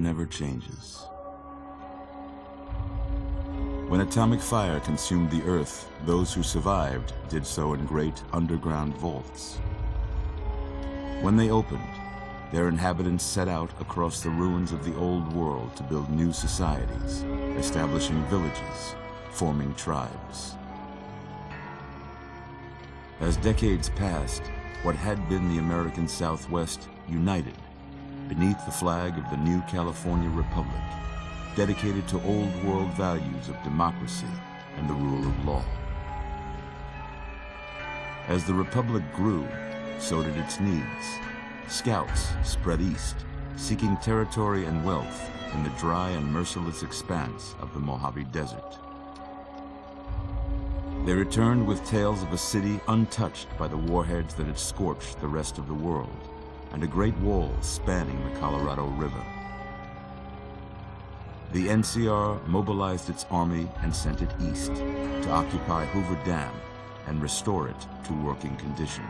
never changes. When atomic fire consumed the Earth, those who survived did so in great underground vaults. When they opened, their inhabitants set out across the ruins of the old world to build new societies, establishing villages, forming tribes. As decades passed, what had been the American Southwest united beneath the flag of the new California Republic, dedicated to old world values of democracy and the rule of law. As the Republic grew, so did its needs. Scouts spread east, seeking territory and wealth in the dry and merciless expanse of the Mojave Desert. They returned with tales of a city untouched by the warheads that had scorched the rest of the world, and a great wall spanning the Colorado River. The NCR mobilized its army and sent it east to occupy Hoover Dam and restore it to working condition.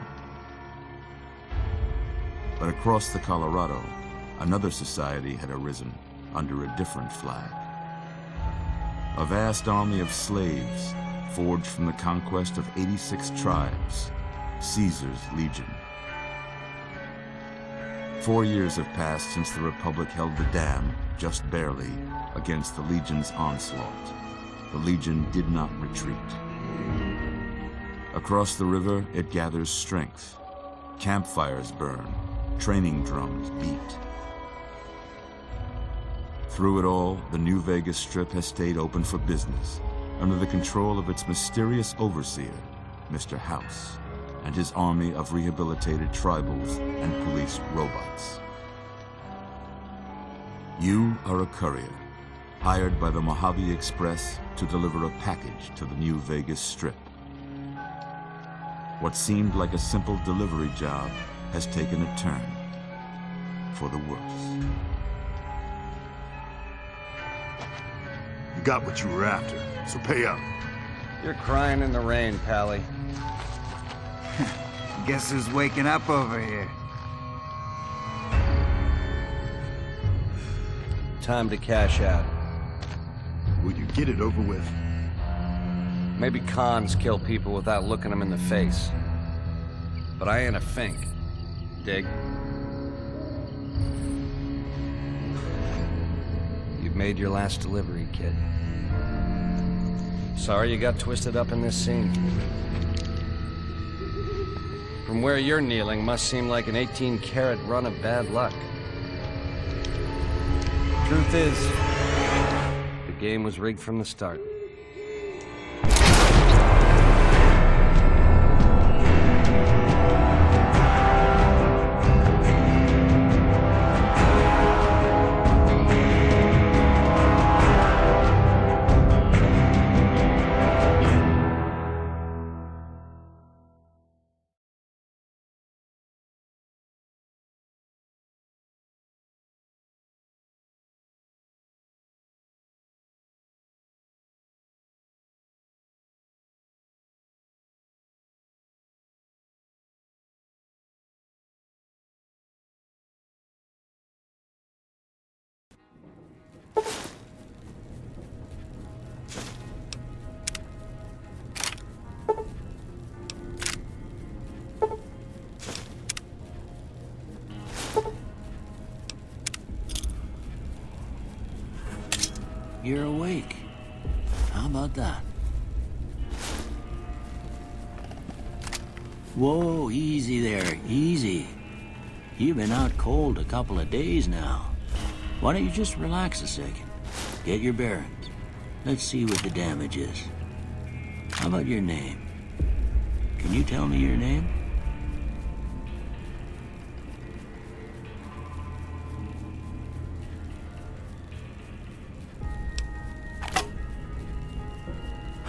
But across the Colorado, another society had arisen under a different flag. A vast army of slaves forged from the conquest of 86 tribes, Caesar's Legion. 4 years have passed since the Republic held the dam, just barely, against the Legion's onslaught. The Legion did not retreat. Across the river, it gathers strength. Campfires burn, training drums beat. Through it all, the New Vegas Strip has stayed open for business, under the control of its mysterious overseer, Mr. House, and his army of rehabilitated tribals and police robots. You are a courier, hired by the Mojave Express to deliver a package to the New Vegas Strip. What seemed like a simple delivery job has taken a turn for the worse. You got what you were after, so pay up. You're crying in the rain, Pally. Guess who's waking up over here? Time to cash out. Will you get it over with? Maybe cons kill people without looking them in the face. But I ain't a fink. Dig? You've made your last delivery, kid. Sorry you got twisted up in this scene. From where you're kneeling must seem like an 18-carat run of bad luck. Truth is, the game was rigged from the start. You're awake. How about that? Whoa, easy there, easy. You've been out cold a couple of days now. Why don't you just relax a second? Get your bearings. Let's see what the damage is. How about your name? Can you tell me your name?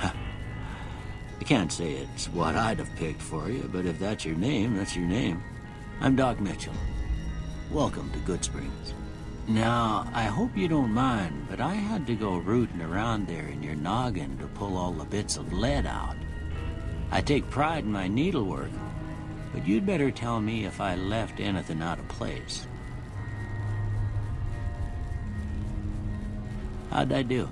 I can't say it's what I'd have picked for you, but if that's your name, that's your name. I'm Doc Mitchell. Welcome to Goodsprings. Now, I hope you don't mind, but I had to go rooting around there in your noggin to pull all the bits of lead out. I take pride in my needlework, but you'd better tell me if I left anything out of place. How'd I do?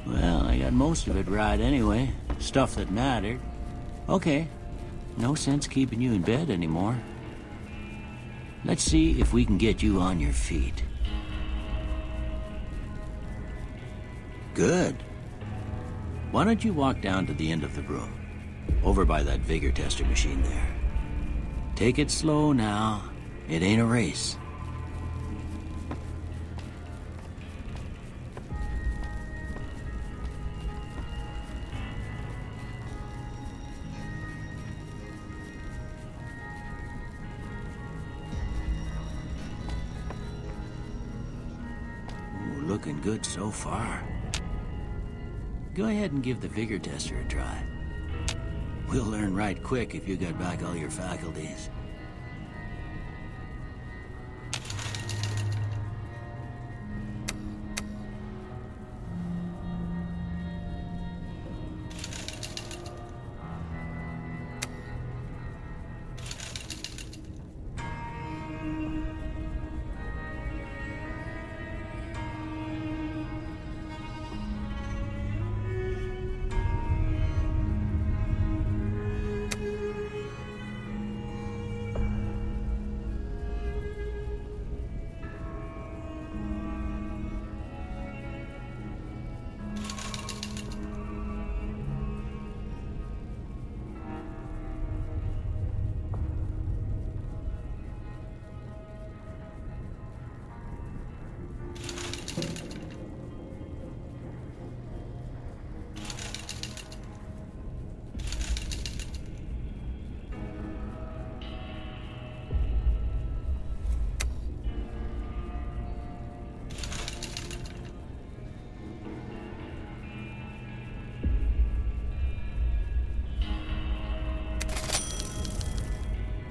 Well, I got most of it right anyway. Stuff that mattered. Okay. No sense keeping you in bed anymore. Let's see if we can get you on your feet. Good. Why don't you walk down to the end of the room? Over by that vigor tester machine there. Take it slow now. It ain't a race. Looking good so far. Go ahead and give the vigor tester a try. We'll learn right quick if you got back all your faculties.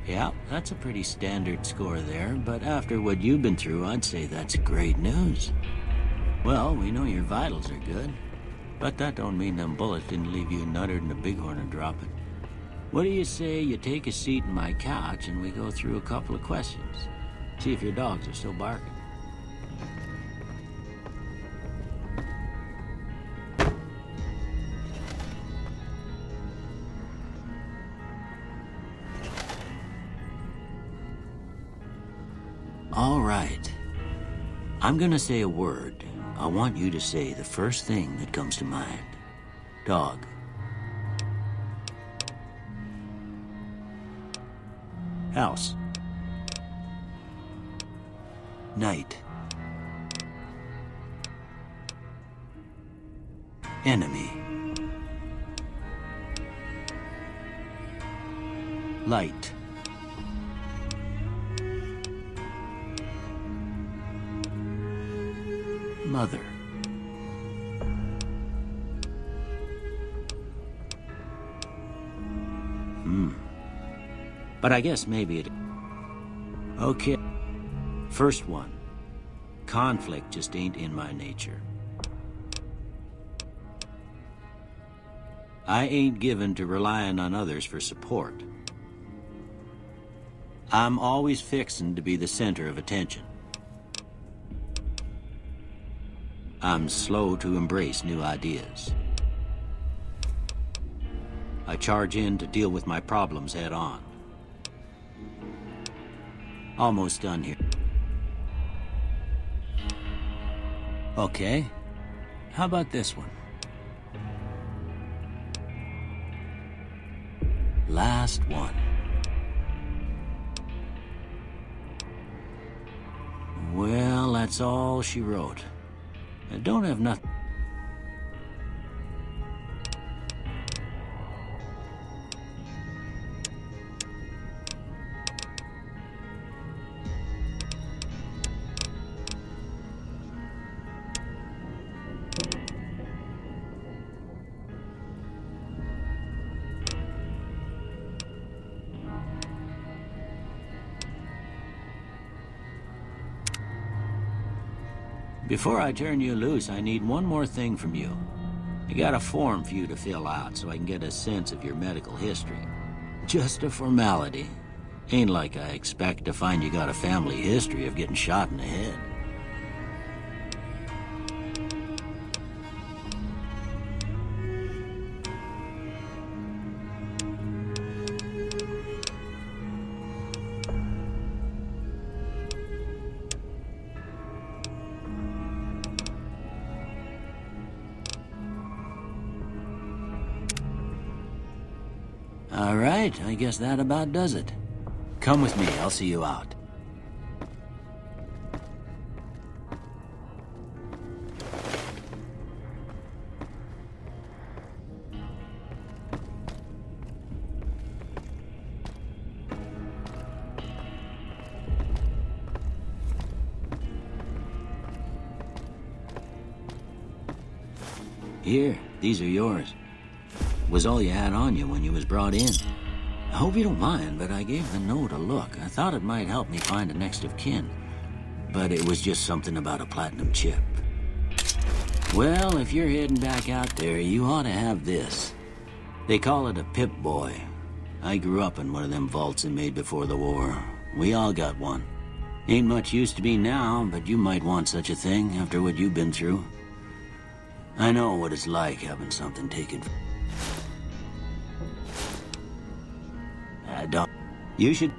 Yeah, that's a pretty standard score there, but after what you've been through, I'd say that's great news. Well, we know your vitals are good, but that don't mean them bullets didn't leave you nuttered in a bighorn and drop it. What do you say you take a seat in my couch and we go through a couple of questions? See if your dogs are still barking. All right. I'm gonna say a word. I want you to say the first thing that comes to mind. Dog. House. Night. Enemy. Light. Mother. But I guess maybe it... Okay. First one. Conflict just ain't in my nature. I ain't given to relying on others for support. I'm always fixin' to be the center of attention. I'm slow to embrace new ideas. I charge in to deal with my problems head on. Almost done here. Okay. How about this one? Last one. that's all she wrote. I don't have nothing. Before I turn you loose, I need one more thing from you. I got a form for you to fill out so I can get a sense of your medical history. Just a formality. Ain't like I expect to find you got a family history of getting shot in the head. All right, I guess that about does it. Come with me, I'll see you out. Here, these are yours. Was all you had on you when you was brought in. I hope you don't mind, but I gave the note a look. I thought it might help me find a next of kin. But it was just something about a platinum chip. Well, if you're heading back out there, you ought to have this. They call it a Pip-Boy. I grew up in one of them vaults they made before the war. We all got one. Ain't much use to me now, but you might want such a thing after what you've been through. I know what it's like having something taken from... don't. You should...